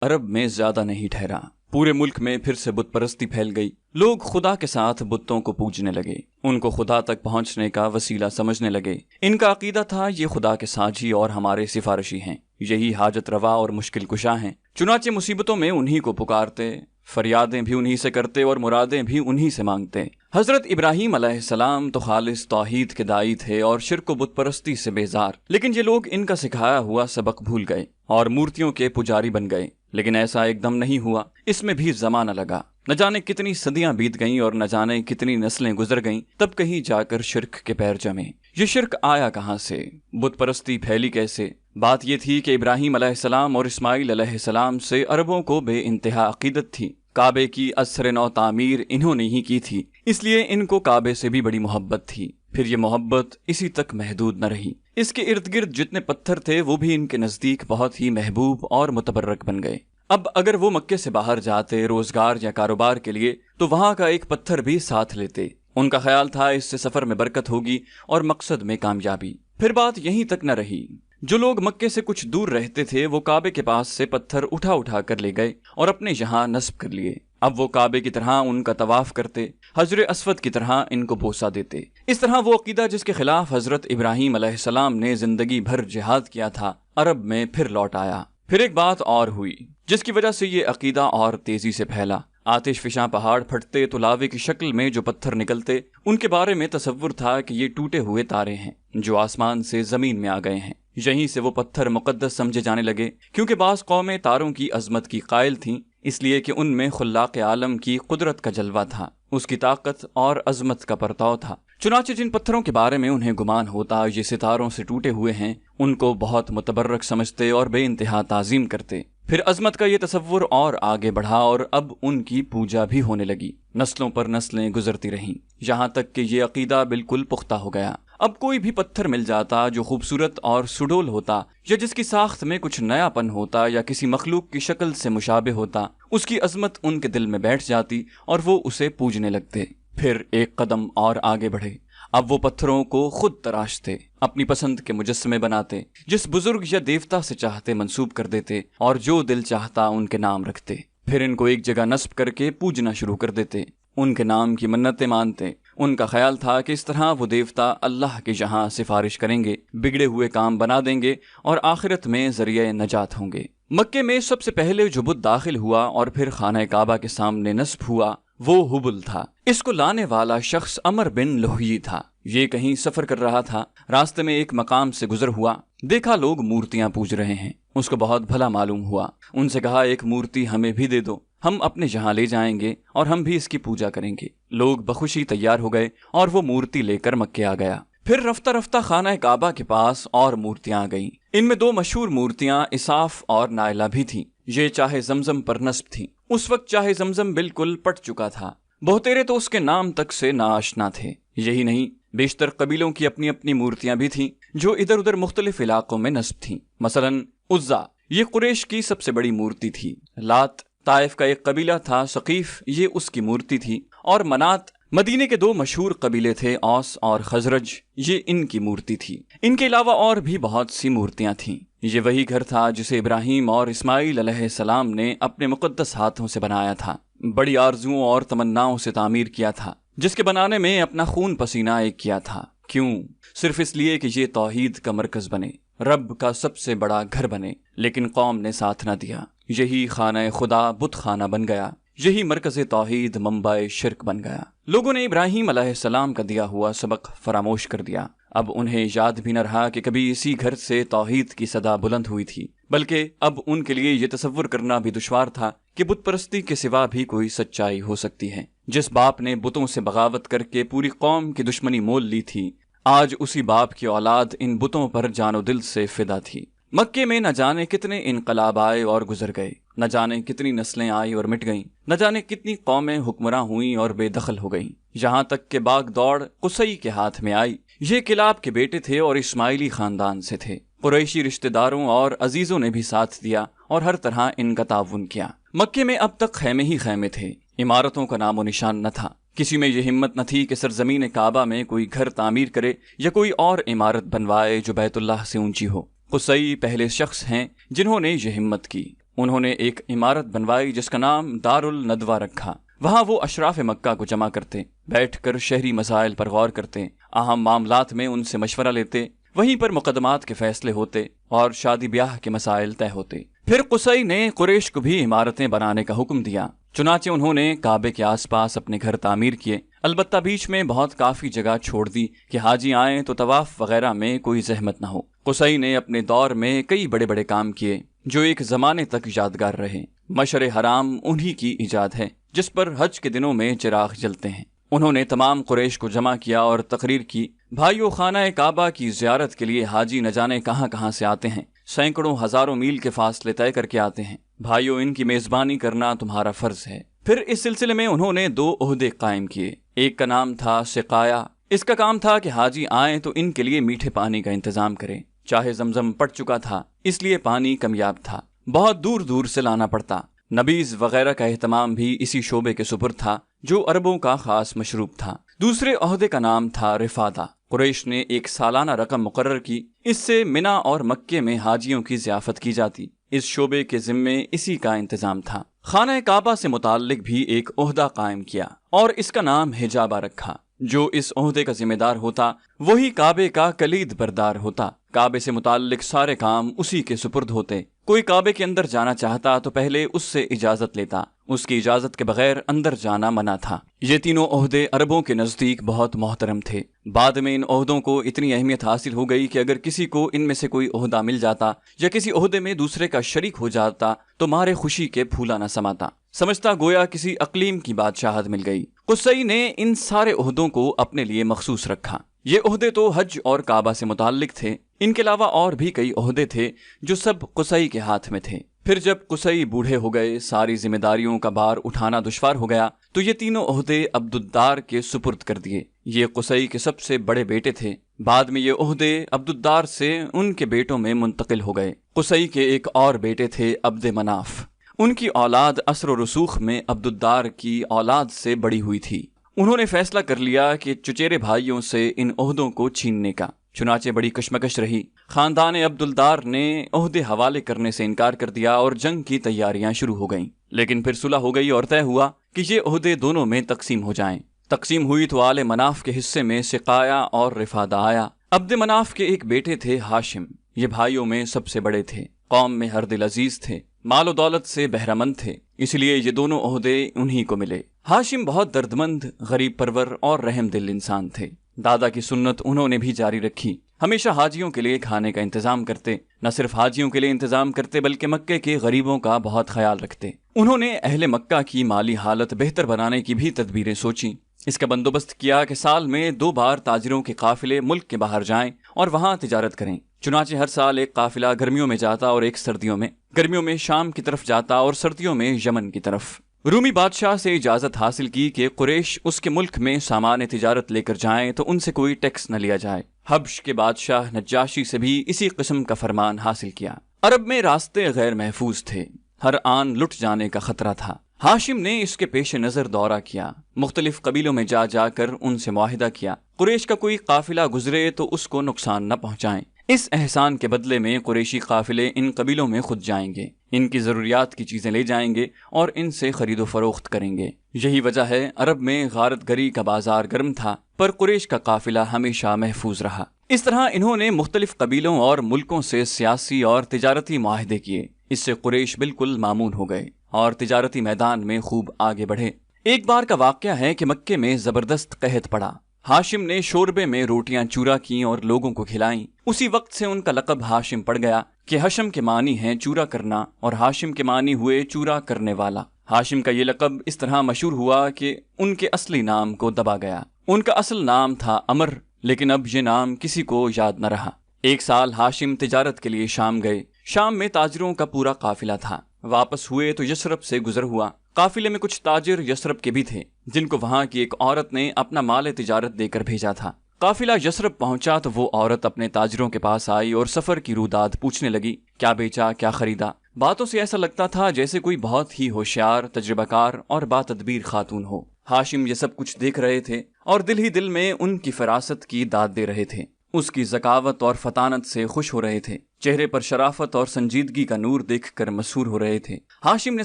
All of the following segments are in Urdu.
عرب میں زیادہ نہیں ٹھہرا۔ پورے ملک میں پھر سے بت پرستی پھیل گئی۔ لوگ خدا کے ساتھ بتوں کو پوجنے لگے، ان کو خدا تک پہنچنے کا وسیلہ سمجھنے لگے۔ ان کا عقیدہ تھا یہ خدا کے ساجی اور ہمارے سفارشی ہیں، یہی حاجت روا اور مشکل کشا ہیں، چنانچہ مصیبتوں میں انہی کو پکارتے، فریادیں بھی انہی سے کرتے اور مرادیں بھی انہی سے مانگتے۔ حضرت ابراہیم علیہ السلام تو خالص توحید کے داعی تھے اور شرک و بت پرستی سے بیزار، لیکن یہ لوگ ان کا سکھایا ہوا سبق بھول گئے اور مورتیوں کے پجاری بن گئے۔ لیکن ایسا ایک دم نہیں ہوا، اس میں بھی زمانہ لگا۔ نہ جانے کتنی صدیاں بیت گئیں اور نہ جانے کتنی نسلیں گزر گئیں، تب کہیں جا کر شرک کے پیر جمے۔ یہ شرک آیا کہاں سے؟ بت پرستی پھیلی کیسے؟ بات یہ تھی کہ ابراہیم علیہ السلام اور اسماعیل علیہ السلام سے عربوں کو بے انتہا عقیدت تھی۔ کعبے کی اثر نو تعمیر انہوں نے ہی کی تھی، اس لیے ان کو کعبے سے بھی بڑی محبت تھی۔ پھر یہ محبت اسی تک محدود نہ رہی، اس کے ارد گرد جتنے پتھر تھے وہ بھی ان کے نزدیک بہت ہی محبوب اور متبرک بن گئے۔ اب اگر وہ مکے سے باہر جاتے روزگار یا کاروبار کے لیے تو وہاں کا ایک پتھر بھی ساتھ لیتے۔ ان کا خیال تھا اس سے سفر میں برکت ہوگی اور مقصد میں کامیابی۔ پھر بات یہیں تک نہ رہی، جو لوگ مکے سے کچھ دور رہتے تھے وہ کعبے کے پاس سے پتھر اٹھا اٹھا کر لے گئے اور اپنے یہاں نصب کر لیے۔ اب وہ کعبے کی طرح ان کا طواف کرتے، حجر اسود کی طرح ان کو بوسہ دیتے۔ اس طرح وہ عقیدہ جس کے خلاف حضرت ابراہیم علیہ السلام نے زندگی بھر جہاد کیا تھا، عرب میں پھر لوٹ آیا۔ پھر ایک بات اور ہوئی جس کی وجہ سے یہ عقیدہ اور تیزی سے پھیلا۔ آتش فشاں پہاڑ پھٹتے تو لاوے کی شکل میں جو پتھر نکلتے، ان کے بارے میں تصور تھا کہ یہ ٹوٹے ہوئے تارے ہیں جو آسمان سے زمین میں آ گئے ہیں۔ یہیں سے وہ پتھر مقدس سمجھے جانے لگے، کیونکہ بعض قومیں تاروں کی عظمت کی قائل تھیں، اس لیے کہ ان میں خلاق عالم کی قدرت کا جلوہ تھا، اس کی طاقت اور عظمت کا پرتاؤ تھا۔ چنانچہ جن پتھروں کے بارے میں انہیں گمان ہوتا یہ ستاروں سے ٹوٹے ہوئے ہیں، ان کو بہت متبرک سمجھتے اور بے انتہا تعظیم کرتے۔ پھر عظمت کا یہ تصور اور آگے بڑھا اور اب ان کی پوجا بھی ہونے لگی۔ نسلوں پر نسلیں گزرتی رہیں، یہاں تک کہ یہ عقیدہ بالکل پختہ ہو گیا۔ اب کوئی بھی پتھر مل جاتا جو خوبصورت اور سڈول ہوتا، یا جس کی ساخت میں کچھ نیا پن ہوتا یا کسی مخلوق کی شکل سے مشابہ ہوتا، اس کی عظمت ان کے دل میں بیٹھ جاتی اور وہ اسے پوجنے لگتے۔ پھر ایک قدم اور آگے بڑھے، اب وہ پتھروں کو خود تراشتے، اپنی پسند کے مجسمے بناتے، جس بزرگ یا دیوتا سے چاہتے منسوب کر دیتے اور جو دل چاہتا ان کے نام رکھتے۔ پھر ان کو ایک جگہ نصب کر کے پوجنا شروع کر دیتے، ان کے نام کی منتیں مانتے۔ ان کا خیال تھا کہ اس طرح وہ دیوتا اللہ کے یہاں سفارش کریں گے، بگڑے ہوئے کام بنا دیں گے اور آخرت میں ذریعہ نجات ہوں گے۔ مکے میں سب سے پہلے جو بت داخل ہوا اور پھر خانہ کعبہ کے سامنے نصب ہوا وہ ہبل تھا۔ اس کو لانے والا شخص عمر بن لوہی تھا۔ یہ کہیں سفر کر رہا تھا، راستے میں ایک مقام سے گزر ہوا، دیکھا لوگ مورتیاں پوج رہے ہیں، اس کو بہت بھلا معلوم ہوا۔ ان سے کہا ایک مورتی ہمیں بھی دے دو، ہم اپنے یہاں لے جائیں گے اور ہم بھی اس کی پوجا کریں گے۔ لوگ بخوشی تیار ہو گئے اور وہ مورتی لے کر مکے آ گیا۔ پھر رفتہ رفتہ خانہ کعبہ کے پاس اور مورتیاں آ گئیں۔ ان میں دو مشہور مورتیاں اساف اور نائلہ بھی تھیں۔ یہ چاہے زمزم پر نصب تھیں۔ اس وقت چاہے زمزم بالکل پٹ چکا تھا، بہتیرے تو اس کے نام تک سے ناآشنا تھے۔ یہی نہیں، بیشتر قبیلوں کی اپنی اپنی مورتیاں بھی تھیں جو ادھر ادھر مختلف علاقوں میں نصب تھیں۔ مثلاً عزا، یہ قریش کی سب سے بڑی مورتی تھی۔ لات، طائف کا ایک قبیلہ تھا ثقیف، یہ اس کی مورتی تھی۔ اور منات، مدینے کے دو مشہور قبیلے تھے اوس اور خزرج، یہ ان کی مورتی تھی۔ ان کے علاوہ اور بھی بہت سی مورتیاں تھیں۔ یہ وہی گھر تھا جسے ابراہیم اور اسماعیل علیہ السلام نے اپنے مقدس ہاتھوں سے بنایا تھا، بڑی آرزوؤں اور تمناؤں سے تعمیر کیا تھا، جس کے بنانے میں اپنا خون پسینہ ایک کیا تھا۔ کیوں؟ صرف اس لیے کہ یہ توحید کا مرکز بنے، رب کا سب سے بڑا گھر بنے۔ لیکن قوم نے ساتھ نہ دیا، یہی خانہ خدا بت خانہ بن گیا، یہی مرکز توحید منبع شرک بن گیا۔ لوگوں نے ابراہیم علیہ السلام کا دیا ہوا سبق فراموش کر دیا۔ اب انہیں یاد بھی نہ رہا کہ کبھی اسی گھر سے توحید کی صدا بلند ہوئی تھی، بلکہ اب ان کے لیے یہ تصور کرنا بھی دشوار تھا کہ بت پرستی کے سوا بھی کوئی سچائی ہو سکتی ہے۔ جس باپ نے بتوں سے بغاوت کر کے پوری قوم کی دشمنی مول لی تھی، آج اسی باپ کی اولاد ان بتوں پر جان و دل سے فدا تھی۔ مکے میں نہ جانے کتنے انقلاب آئے اور گزر گئے، نہ جانے کتنی نسلیں آئی اور مٹ گئیں، نہ جانے کتنی قومیں حکمراں ہوئیں اور بے دخل ہو گئیں، یہاں تک کہ باغ دوڑ قصی کے ہاتھ میں آئی۔ یہ کلاب کے بیٹے تھے اور اسماعیلی خاندان سے تھے۔ قریشی رشتہ داروں اور عزیزوں نے بھی ساتھ دیا اور ہر طرح ان کا تعاون کیا۔ مکے میں اب تک خیمے ہی خیمے تھے، عمارتوں کا نام و نشان نہ تھا۔ کسی میں یہ ہمت نہ تھی کہ سرزمین کعبہ میں کوئی گھر تعمیر کرے یا کوئی اور عمارت بنوائے جو بیت اللہ سے اونچی ہو۔ قصی پہلے شخص ہیں جنہوں نے یہ ہمت کی۔ انہوں نے ایک عمارت بنوائی جس کا نام دار الندوہ رکھا۔ وہاں وہ اشراف مکہ کو جمع کرتے، بیٹھ کر شہری مسائل پر غور کرتے، اہم معاملات میں ان سے مشورہ لیتے، وہیں پر مقدمات کے فیصلے ہوتے اور شادی بیاہ کے مسائل طے ہوتے۔ پھر قصی نے قریش کو بھی عمارتیں بنانے کا حکم دیا، چنانچہ انہوں نے کعبے کے آس پاس اپنے گھر تعمیر کیے، البتہ بیچ میں بہت کافی جگہ چھوڑ دی کہ حاجی آئیں تو طواف وغیرہ میں کوئی زحمت نہ ہو۔ قصی نے اپنے دور میں کئی بڑے بڑے کام کیے جو ایک زمانے تک یادگار رہے۔ مشعر حرام انہی کی ایجاد ہے جس پر حج کے دنوں میں چراغ جلتے ہیں۔ انہوں نے تمام قریش کو جمع کیا اور تقریر کی، بھائیو، خانہ کعبہ کی زیارت کے لیے حاجی نہ جانے کہاں کہاں سے آتے ہیں، سینکڑوں ہزاروں میل کے فاصلے طے کر کے آتے ہیں، بھائیو ان کی میزبانی کرنا تمہارا فرض ہے۔ پھر اس سلسلے میں انہوں نے 2 عہدے قائم کیے۔ ایک کا نام تھا سقایا، اس کا کام تھا کہ حاجی آئیں تو ان کے لیے میٹھے پانی کا انتظام کریں، چاہے زمزم پڑ چکا تھا اس لیے پانی کمیاب تھا، بہت دور دور سے لانا پڑتا۔ نبیذ وغیرہ کا اہتمام بھی اسی شعبے کے سپرد تھا جو عربوں کا خاص مشروب تھا۔ دوسرے عہدے کا نام تھا رفادہ۔ قریش نے ایک سالانہ رقم مقرر کی، اس سے منا اور مکے میں حاجیوں کی ضیافت کی جاتی، اس شعبے کے ذمے اسی کا انتظام تھا۔ خانہ کعبہ سے متعلق بھی ایک عہدہ قائم کیا اور اس کا نام حجابہ رکھا۔ جو اس عہدے کا ذمہ دار ہوتا وہی کعبے کا کلید بردار ہوتا، کعبے سے متعلق سارے کام اسی کے سپرد ہوتے۔ کوئی کعبے کے اندر جانا چاہتا تو پہلے اس سے اجازت لیتا، اس کی اجازت کے بغیر اندر جانا منع تھا۔ یہ تینوں عہدے عربوں کے نزدیک بہت محترم تھے۔ بعد میں ان عہدوں کو اتنی اہمیت حاصل ہو گئی کہ اگر کسی کو ان میں سے کوئی عہدہ مل جاتا یا کسی عہدے میں دوسرے کا شریک ہو جاتا تو مارے خوشی کے پھولا نہ سماتا، سمجھتا گویا کسی اقلیم کی بادشاہت مل گئی۔ قصی نے ان سارے عہدوں کو اپنے لیے مخصوص رکھا۔ یہ عہدے تو حج اور کعبہ سے متعلق تھے، ان کے علاوہ اور بھی کئی عہدے تھے جو سب قصی کے ہاتھ میں تھے۔ پھر جب قصی بوڑھے ہو گئے، ساری ذمہ داریوں کا بار اٹھانا دشوار ہو گیا تو یہ تینوں عہدے عبدالدار کے سپرد کر دیے۔ یہ قصی کے سب سے بڑے بیٹے تھے، بعد میں یہ عہدے عبدالدار سے ان کے بیٹوں میں منتقل ہو گئے۔ قصی کے ایک اور بیٹے تھے عبد مناف، ان کی اولاد اثر و رسوخ میں عبدالدار کی اولاد سے بڑی ہوئی تھی۔ انہوں نے فیصلہ کر لیا کہ چچیرے بھائیوں سے ان عہدوں کو چھیننے کا، چنانچہ بڑی کشمکش رہی۔ خاندان عبدالدار نے عہدے حوالے کرنے سے انکار کر دیا اور جنگ کی تیاریاں شروع ہو گئیں، لیکن پھر صلح ہو گئی اور طے ہوا کہ یہ عہدے دونوں میں تقسیم ہو جائیں۔ تقسیم ہوئی تو آل مناف کے حصے میں سقایا اور رفادہ آیا۔ عبد مناف کے ایک بیٹے تھے ہاشم، یہ بھائیوں میں سب سے بڑے تھے، قوم میں ہر دل عزیز تھے، مال و دولت سے بہرہ مند تھے، اس لیے یہ دونوں عہدے انہی کو ملے۔ ہاشم بہت دردمند، غریب پرور اور رحم دل انسان تھے۔ دادا کی سنت انہوں نے بھی جاری رکھی، ہمیشہ حاجیوں کے لیے کھانے کا انتظام کرتے، نہ صرف حاجیوں کے لیے انتظام کرتے بلکہ مکے کے غریبوں کا بہت خیال رکھتے۔ انہوں نے اہل مکہ کی مالی حالت بہتر بنانے کی بھی تدبیریں سوچیں۔ اس کا بندوبست کیا کہ سال میں 2 بار تاجروں کے قافلے ملک کے باہر جائیں اور وہاں تجارت کریں۔ چنانچہ ہر سال ایک قافلہ گرمیوں میں جاتا اور ایک سردیوں میں، گرمیوں میں شام کی طرف جاتا اور سردیوں میں یمن کی طرف۔ رومی بادشاہ سے اجازت حاصل کی کہ قریش اس کے ملک میں سامان تجارت لے کر جائیں تو ان سے کوئی ٹیکس نہ لیا جائے۔ حبش کے بادشاہ نجاشی سے بھی اسی قسم کا فرمان حاصل کیا۔ عرب میں راستے غیر محفوظ تھے، ہر آن لٹ جانے کا خطرہ تھا۔ ہاشم نے اس کے پیش نظر دورہ کیا، مختلف قبیلوں میں جا جا کر ان سے معاہدہ کیا، قریش کا کوئی قافلہ گزرے تو اس کو نقصان نہ پہنچائیں۔ اس احسان کے بدلے میں قریشی قافلے ان قبیلوں میں خود جائیں گے، ان کی ضروریات کی چیزیں لے جائیں گے اور ان سے خرید و فروخت کریں گے۔ یہی وجہ ہے عرب میں غارت گری کا بازار گرم تھا، پر قریش کا قافلہ ہمیشہ محفوظ رہا۔ اس طرح انہوں نے مختلف قبیلوں اور ملکوں سے سیاسی اور تجارتی معاہدے کیے، اس سے قریش بالکل مامون ہو گئے اور تجارتی میدان میں خوب آگے بڑھے۔ ایک بار کا واقعہ ہے کہ مکے میں زبردست قحط پڑا۔ ہاشم نے شوربے میں روٹیاں چورا کیں اور لوگوں کو کھلائیں۔ اسی وقت سے ان کا لقب ہاشم پڑ گیا کہ حشم کے معنی ہیں چورا کرنا اور ہاشم کے معنی ہوئے چورا کرنے والا۔ ہاشم کا یہ لقب اس طرح مشہور ہوا کہ ان کے اصلی نام کو دبا گیا۔ ان کا اصل نام تھا عمر، لیکن اب یہ نام کسی کو یاد نہ رہا۔ ایک سال ہاشم تجارت کے لیے شام گئے۔ شام میں تاجروں کا پورا قافلہ تھا۔ واپس ہوئے تو یثرب سے گزر ہوا۔ قافلے میں کچھ تاجر یثرب کے بھی تھے جن کو وہاں کی ایک عورت نے اپنا مال تجارت دے کر بھیجا تھا۔ قافلہ یثرب پہنچا تو وہ عورت اپنے تاجروں کے پاس آئی اور سفر کی روداد پوچھنے لگی، کیا بیچا، کیا خریدا۔ باتوں سے ایسا لگتا تھا جیسے کوئی بہت ہی ہوشیار، تجربہ کار اور باتدبیر خاتون ہو۔ ہاشم یہ سب کچھ دیکھ رہے تھے اور دل ہی دل میں ان کی فراست کی داد دے رہے تھے۔ اس کی ذکاوت اور فطانت سے خوش ہو رہے تھے، چہرے پر شرافت اور سنجیدگی کا نور دیکھ کر مسحور ہو رہے تھے۔ ہاشم نے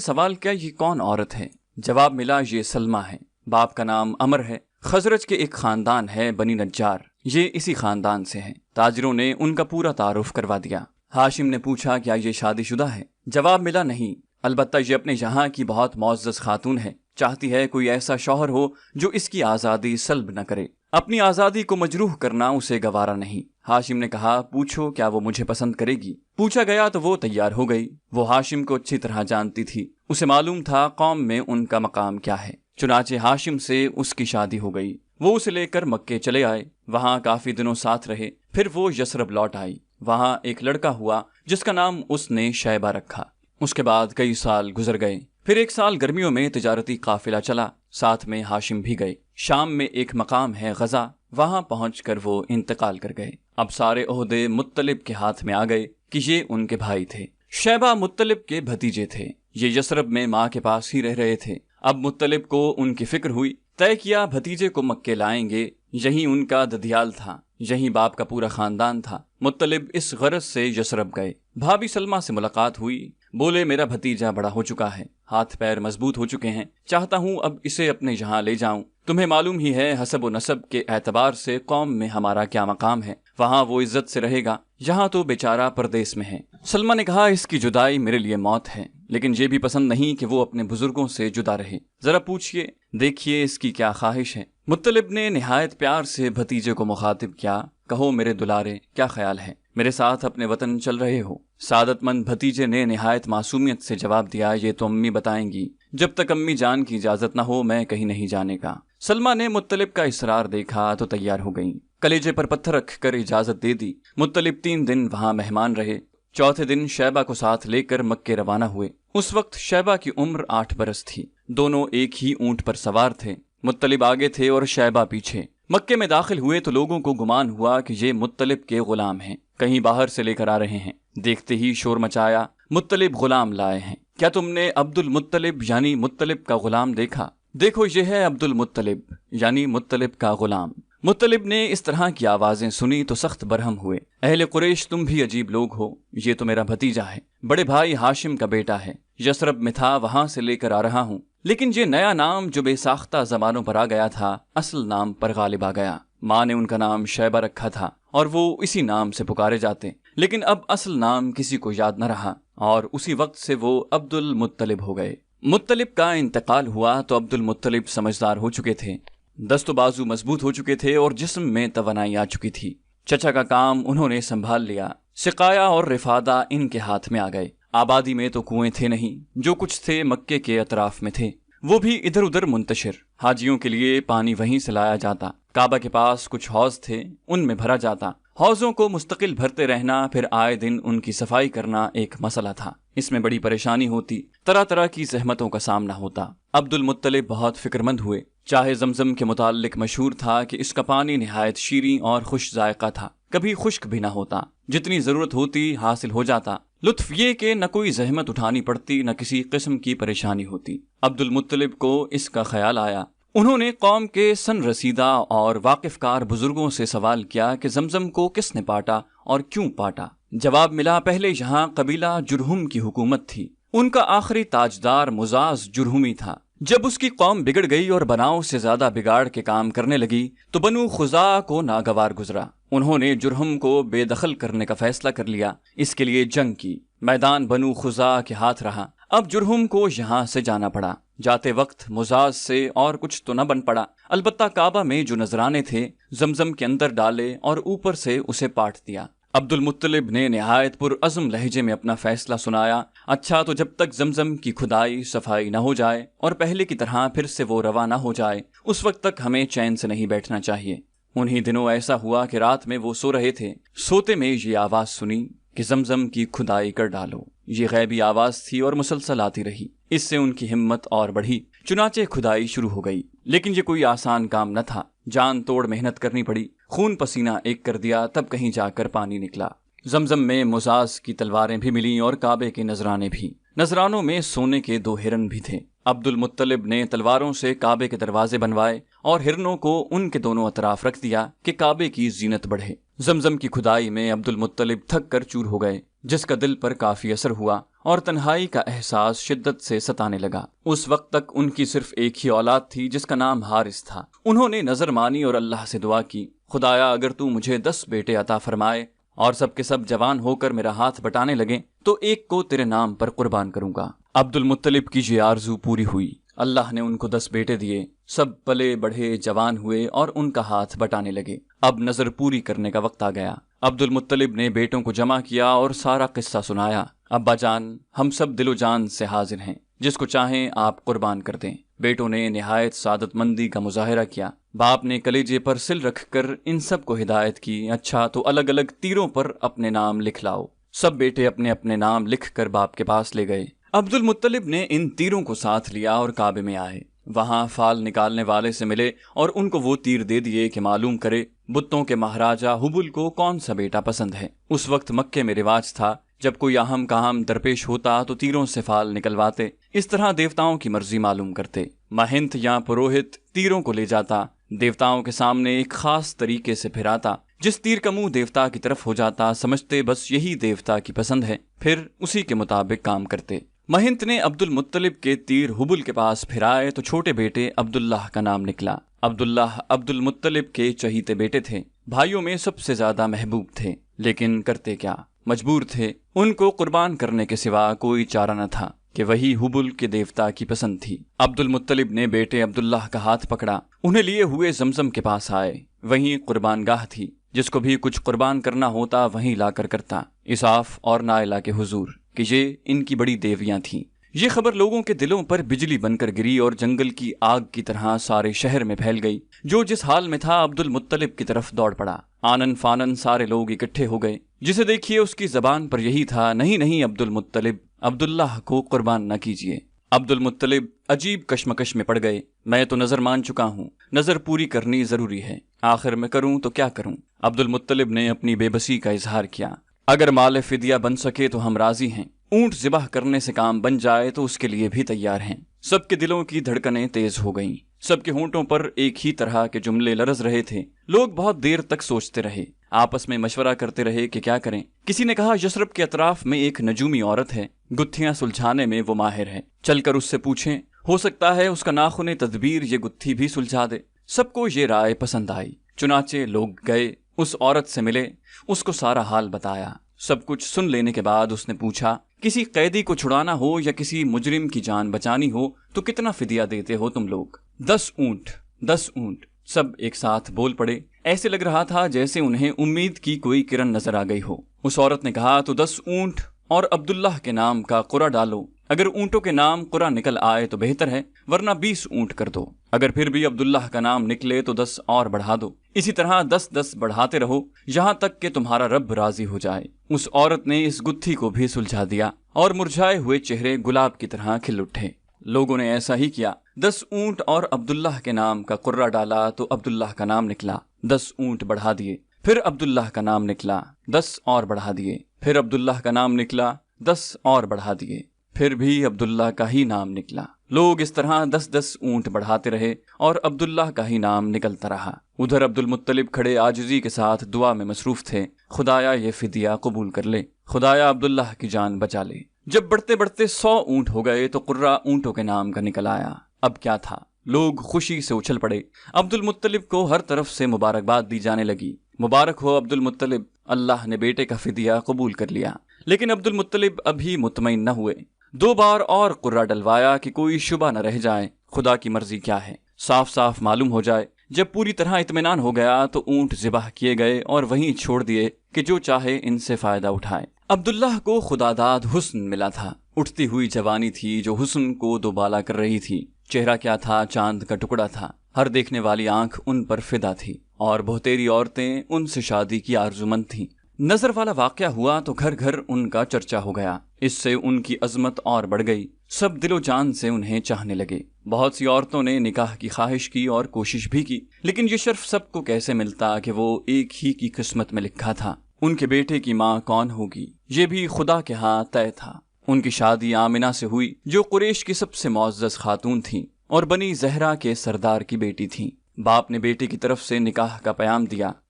سوال کیا، یہ کون عورت ہے؟ جواب ملا، یہ سلمہ ہے، باپ کا نام عمر ہے، خزرج کے ایک خاندان ہے بنی نجار، یہ اسی خاندان سے ہے۔ تاجروں نے ان کا پورا تعارف کروا دیا۔ ہاشم نے پوچھا، کیا یہ شادی شدہ ہے؟ جواب ملا، نہیں، البتہ یہ اپنے یہاں کی بہت معزز خاتون ہے، چاہتی ہے کوئی ایسا شوہر ہو جو اس کی آزادی سلب نہ کرے، اپنی آزادی کو مجروح کرنا اسے گوارا نہیں۔ ہاشم نے کہا، پوچھو کیا وہ مجھے پسند کرے گی؟ پوچھا گیا تو وہ تیار ہو گئی۔ وہ ہاشم کو اچھی طرح جانتی تھی، اسے معلوم تھا قوم میں ان کا مقام کیا ہے، چنانچہ ہاشم سے اس کی شادی ہو گئی۔ وہ اسے لے کر مکے چلے آئے، وہاں کافی دنوں ساتھ رہے، پھر وہ یثرب لوٹ آئی۔ وہاں ایک لڑکا ہوا جس کا نام اس نے شیبہ رکھا۔ اس کے بعد کئی سال گزر گئے، پھر ایک سال گرمیوں میں تجارتی قافلہ چلا، ساتھ میں ہاشم بھی گئے۔ شام میں ایک مقام ہے غزہ، وہاں پہنچ کر وہ انتقال کر گئے۔ اب سارے عہدے مطلب کے ہاتھ میں آ گئے کہ یہ ان کے بھائی تھے۔ شیبہ مطلب کے بھتیجے تھے، یہ یثرب میں ماں کے پاس ہی رہ رہے تھے۔ اب مطلب کو ان کی فکر ہوئی، طے کیا بھتیجے کو مکے لائیں گے، یہی ان کا ددیال تھا، یہی باپ کا پورا خاندان تھا۔ مطلب اس غرض سے یثرب گئے۔ بھابی سلمہ سے ملاقات ہوئی، بولے میرا بھتیجا بڑا ہو چکا ہے، ہاتھ پیر مضبوط ہو چکے ہیں، چاہتا ہوں اب اسے اپنے یہاں لے جاؤں۔ تمہیں معلوم ہی ہے حسب و نسب کے اعتبار سے قوم میں ہمارا کیا مقام ہے، وہاں وہ عزت سے رہے گا، یہاں تو بیچارہ پردیس میں ہے۔ سلمہ نے کہا، اس کی جدائی میرے لیے موت ہے، لیکن یہ بھی پسند نہیں کہ وہ اپنے بزرگوں سے جدا رہے، ذرا پوچھئے دیکھیے اس کی کیا خواہش ہے۔ مطلب نے نہایت پیار سے بھتیجے کو مخاطب کیا، کہو میرے دلارے، کیا خیال ہے، میرے ساتھ اپنے وطن چل رہے ہو؟ سعادت مند بھتیجے نے نہایت معصومیت سے جواب دیا، یہ تو امی بتائیں گی، جب تک امی جان کی اجازت نہ ہو میں کہیں نہیں جانے کا۔ سلمہ نے مطلب کا اصرار دیکھا تو تیار ہو گئیں، کلیجے پر پتھر رکھ کر اجازت دے دی۔ مطلب 3 دن وہاں مہمان رہے، چوتھے دن شیبہ کو ساتھ لے کر مکے روانہ ہوئے۔ اس وقت شیبہ کی عمر 8 برس تھی، دونوں ایک ہی اونٹ پر سوار تھے، مطلب آگے تھے اور شیبہ پیچھے۔ مکے میں داخل ہوئے تو لوگوں کو گمان ہوا کہ یہ مطلب کے غلام ہیں، کہیں باہر سے لے کر آ رہے ہیں۔ دیکھتے ہی شور مچایا، مطلب غلام لائے ہیں، کیا تم نے عبد المطلب یعنی مطلب کا غلام دیکھا؟ دیکھو یہ ہے عبد المطلب یعنی مطلب کا غلام۔ مطلب نے اس طرح کی آوازیں سنی تو سخت برہم ہوئے، اہل قریش تم بھی عجیب لوگ ہو، یہ تو میرا بھتیجا ہے، بڑے بھائی ہاشم کا بیٹا ہے، یثرب میں تھا وہاں سے لے کر آ رہا ہوں، لیکن یہ نیا نام جو بے ساختہ زبانوں پر آ گیا تھا اصل نام پر غالب آ گیا۔ ماں نے ان کا نام شیبہ رکھا تھا اور وہ اسی نام سے پکارے جاتے، لیکن اب اصل نام کسی کو یاد نہ رہا اور اسی وقت سے وہ عبد المطلب ہو گئے۔ مطلب کا انتقال ہوا تو عبد المطلب سمجھدار ہو چکے تھے، دست و بازو مضبوط ہو چکے تھے اور جسم میں توانائی آ چکی تھی۔ چچا کا کام انہوں نے سنبھال لیا، سقایا اور رفادہ ان کے ہاتھ میں آ گئے۔ آبادی میں تو کنویں تھے نہیں، جو کچھ تھے مکے کے اطراف میں تھے، وہ بھی ادھر ادھر منتشر، حاجیوں کے لیے پانی وہیں سے لایا جاتا۔ کعبہ کے پاس کچھ حوض تھے، ان میں بھرا جاتا۔ حوضوں کو مستقل بھرتے رہنا، پھر آئے دن ان کی صفائی کرنا ایک مسئلہ تھا، اس میں بڑی پریشانی ہوتی، طرح طرح کی زحمتوں کا سامنا ہوتا۔ عبد المطلب بہت فکر مند ہوئے، چاہے زمزم کے متعلق مشہور تھا کہ اس کا پانی نہایت شیریں اور خوش ذائقہ تھا، کبھی خشک بھی نہ ہوتا، جتنی ضرورت ہوتی حاصل ہو جاتا۔ لطف یہ کہ نہ کوئی زحمت اٹھانی پڑتی، نہ کسی قسم کی پریشانی ہوتی۔ عبد المطلب کو اس کا خیال آیا، انہوں نے قوم کے سن رسیدہ اور واقف کار بزرگوں سے سوال کیا کہ زمزم کو کس نے پاٹا اور کیوں پاٹا؟ جواب ملا، پہلے یہاں قبیلہ جرہم کی حکومت تھی، ان کا آخری تاجدار مزاز جرہمی تھا، جب اس کی قوم بگڑ گئی اور بناؤ سے زیادہ بگاڑ کے کام کرنے لگی تو بنو خزاعہ کو ناگوار گزرا، انہوں نے جرہم کو بے دخل کرنے کا فیصلہ کر لیا، اس کے لیے جنگ کی، میدان بنو خزاعہ کے ہاتھ رہا۔ اب جرہم کو یہاں سے جانا پڑا، جاتے وقت مزاج سے اور کچھ تو نہ بن پڑا، البتہ کعبہ میں جو نذرانے تھے زمزم کے اندر ڈالے اور اوپر سے اسے پاٹ دیا۔ عبد المطلب نے نہایت پرعزم لہجے میں اپنا فیصلہ سنایا، اچھا تو جب تک زمزم کی کھدائی صفائی نہ ہو جائے اور پہلے کی طرح پھر سے وہ روا نہ ہو جائے، اس وقت تک ہمیں چین سے نہیں بیٹھنا چاہیے۔ انہی دنوں ایسا ہوا کہ رات میں وہ سو رہے تھے، سوتے میں یہ آواز سنی کہ زمزم کی کھدائی کر ڈالو۔ یہ غیبی آواز تھی اور مسلسل آتی رہی، اس سے ان کی ہمت اور بڑھی، چنانچہ کھدائی شروع ہو گئی، لیکن یہ کوئی آسان کام نہ تھا، جان توڑ محنت کرنی پڑی، خون پسینہ ایک کر دیا، تب کہیں جا کر پانی نکلا۔ زمزم میں مزاز کی تلواریں بھی ملیں اور کعبے کے نذرانے بھی، نذرانوں میں سونے کے 2 ہرن بھی تھے۔ عبد المطلب نے تلواروں سے کعبے کے دروازے بنوائے اور ہرنوں کو ان کے دونوں اطراف رکھ دیا کہ کعبے کی زینت بڑھے۔ زمزم کی کھدائی میں عبد المطلب تھک کر چور ہو گئے، جس کا دل پر کافی اثر ہوا اور تنہائی کا احساس شدت سے ستانے لگا۔ اس وقت تک ان کی صرف ایک ہی اولاد تھی جس کا نام حارث تھا۔ انہوں نے نظر مانی اور اللہ سے دعا کی، خدایا اگر تو مجھے 10 بیٹے عطا فرمائے اور سب کے سب جوان ہو کر میرا ہاتھ بٹانے لگیں تو ایک کو تیرے نام پر قربان کروں گا۔ عبد المطلب کی یہ آرزو پوری ہوئی۔ اللہ نے ان کو 10 بیٹے دیے، سب پلے بڑھے جوان ہوئے اور ان کا ہاتھ بٹانے لگے۔ اب نظر پوری کرنے کا وقت آ گیا۔ عبد المطلب نے بیٹوں کو جمع کیا اور سارا قصہ سنایا۔ ابا جان، ہم سب دل و جان سے حاضر ہیں، جس کو چاہیں آپ قربان کر دیں۔ بیٹوں نے نہایت سعادت مندی کا مظاہرہ کیا۔ باپ نے کلیجے پر سل رکھ کر ان سب کو ہدایت کی، اچھا تو الگ الگ تیروں پر اپنے نام لکھ لاؤ۔ سب بیٹے اپنے اپنے نام لکھ کر باپ کے پاس لے گئے۔ عبد المطلب نے ان تیروں کو ساتھ لیا اور کعبے میں آئے۔ وہاں فال نکالنے والے سے ملے اور ان کو وہ تیر دے دیے کہ معلوم کرے بتوں کے مہاراجا حبل کو کون سا بیٹا پسند ہے۔ اس وقت مکے میں رواج تھا، جب کوئی اہم کام درپیش ہوتا تو تیروں سے فال نکلواتے، اس طرح دیوتاؤں کی مرضی معلوم کرتے۔ مہنت یا پروہت تیروں کو لے جاتا، دیوتاؤں کے سامنے ایک خاص طریقے سے پھراتا، جس تیر کا منہ دیوتا کی طرف ہو جاتا سمجھتے بس یہی دیوتا کی پسند ہے، پھر اسی کے مطابق کام کرتے۔ مہنت نے عبد المطلب کے تیر حبل کے پاس پھرائے تو چھوٹے بیٹے عبداللہ کا نام نکلا۔ عبداللہ عبد المطلب کے چہیتے بیٹے تھے، بھائیوں میں سب سے زیادہ محبوب تھے، لیکن کرتے کیا، مجبور تھے۔ ان کو قربان کرنے کے سوا کوئی چارہ نہ تھا کہ وہی حبل کے دیوتا کی پسند تھی۔ عبد المطلب نے بیٹے عبداللہ کا ہاتھ پکڑا، انہیں لیے ہوئے زمزم کے پاس آئے۔ وہیں قربان گاہ تھی، جس کو بھی کچھ قربان کرنا ہوتا وہیں لا کر کرتا، اساف اور نائلہ کے حضور، کہ یہ ان کی بڑی دیویاں تھیں۔ یہ خبر لوگوں کے دلوں پر بجلی بن کر گری اور جنگل کی آگ کی طرح سارے شہر میں پھیل گئی۔ جو جس حال میں تھا عبد المطلب کی طرف دوڑ پڑا۔ آنن فانن سارے لوگ اکٹھے ہو گئے۔ جسے دیکھیے اس کی زبان پر یہی تھا، نہیں نہیں عبد المطلب، عبداللہ کو قربان نہ کیجیے۔ عبد المطلب عجیب کشمکش میں پڑ گئے۔ میں تو نظر مان چکا ہوں، نظر پوری کرنی ضروری ہے، آخر میں کروں تو کیا کروں؟ عبد المطلب نے اپنی بے بسی کا اظہار کیا۔ اگر مال فدیہ بن سکے تو ہم راضی ہیں، اونٹ ذبح کرنے سے کام بن جائے تو اس کے لیے بھی تیار ہیں۔ سب کے دلوں کی دھڑکنیں تیز ہو گئیں، سب کے ہونٹوں پر ایک ہی طرح کے جملے لرز رہے تھے۔ لوگ بہت دیر تک سوچتے رہے، آپس میں مشورہ کرتے رہے کہ کیا کریں۔ کسی نے کہا یثرب کے اطراف میں ایک نجومی عورت ہے، گتھیاں سلجھانے میں وہ ماہر ہے، چل کر اس سے پوچھیں، ہو سکتا ہے اس کا ناخن تدبیر یہ گتھی بھی سلجھا دے۔ سب کو یہ رائے پسند آئی، چنانچہ لوگ گئے، اس عورت سے ملے، اس کو سارا حال بتایا۔ سب کچھ سن لینے کے بعد اس نے پوچھا، کسی قیدی کو چھڑانا ہو یا کسی مجرم کی جان بچانی ہو تو کتنا فدیہ دیتے ہو تم لوگ؟ 10 اونٹ، 10 اونٹ۔ سب ایک ساتھ بول پڑے، ایسے لگ رہا تھا جیسے انہیں امید کی کوئی کرن نظر آ گئی ہو۔ اس عورت نے کہا، تو 10 اونٹ اور عبداللہ کے نام کا قرعہ ڈالو، اگر اونٹوں کے نام قرعہ نکل آئے تو بہتر ہے، ورنہ 20 اونٹ کر دو، اگر پھر بھی عبداللہ کا نام نکلے تو 10 اور بڑھا دو، اسی طرح 10-10 بڑھاتے رہو یہاں تک کہ تمہارا رب راضی ہو جائے۔ اس عورت نے اس گتھی کو بھی سلجھا دیا اور مرجھائے ہوئے چہرے گلاب کی طرح کھل اٹھے۔ لوگوں نے ایسا ہی کیا، 10 اونٹ اور عبداللہ کے نام کا قرعہ ڈالا تو عبداللہ کا نام نکلا، 10 اونٹ بڑھا دیے، پھر عبداللہ کا نام نکلا، 10 اور بڑھا دیے، پھر عبداللہ کا نام نکلا، 10 اور بڑھا دیے، پھر بھی عبداللہ کا ہی نام نکلا۔ لوگ اس طرح 10-10 اونٹ بڑھاتے رہے اور عبداللہ کا ہی نام نکلتا رہا۔ ادھر عبد المطلب کھڑے عاجزی کے ساتھ دعا میں مصروف تھے، خدایا یہ فدیہ قبول کر لے، خدایا عبداللہ کی جان بچا لے۔ جب بڑھتے بڑھتے 100 اونٹ ہو گئے تو قرعہ اونٹوں کے نام کا نکل آیا۔ اب کیا تھا، لوگ خوشی سے اچھل پڑے۔ عبد المطلب کو ہر طرف سے مبارکباد دی جانے لگی، مبارک ہو عبد المطلب، اللہ نے بیٹے کا فدیہ قبول کر لیا۔ لیکن عبد المطلب ابھی مطمئن نہ ہوئے، 2 بار اور قرعہ ڈلوایا کہ کوئی شبہ نہ رہ جائے، خدا کی مرضی کیا ہے، صاف صاف معلوم ہو جائے۔ جب پوری طرح اطمینان ہو گیا تو اونٹ ذبح کیے گئے اور وہیں چھوڑ دیے کہ جو چاہے ان سے فائدہ اٹھائے۔ عبداللہ کو خداداد حسن ملا تھا، اٹھتی ہوئی جوانی تھی جو حسن کو دوبالا کر رہی تھی۔ چہرہ کیا تھا، چاند کا ٹکڑا تھا، ہر دیکھنے والی آنکھ ان پر فدا تھی اور بہتیری عورتیں ان سے شادی کی آرزومند تھیں۔ نظر والا واقعہ ہوا تو گھر گھر ان کا چرچا ہو گیا، اس سے ان کی عظمت اور بڑھ گئی، سب دل و جان سے انہیں چاہنے لگے۔ بہت سی عورتوں نے نکاح کی خواہش کی اور کوشش بھی کی، لیکن یہ شرف سب کو کیسے ملتا کہ وہ ایک ہی کی قسمت میں لکھا تھا۔ ان کے بیٹے کی ماں کون ہوگی یہ بھی خدا کے ہاں طے تھا۔ ان کی شادی آمنہ سے ہوئی جو قریش کی سب سے معزز خاتون تھیں اور بنی زہرا کے سردار کی بیٹی تھیں۔ باپ نے بیٹی کی طرف سے نکاح کا پیام دیا،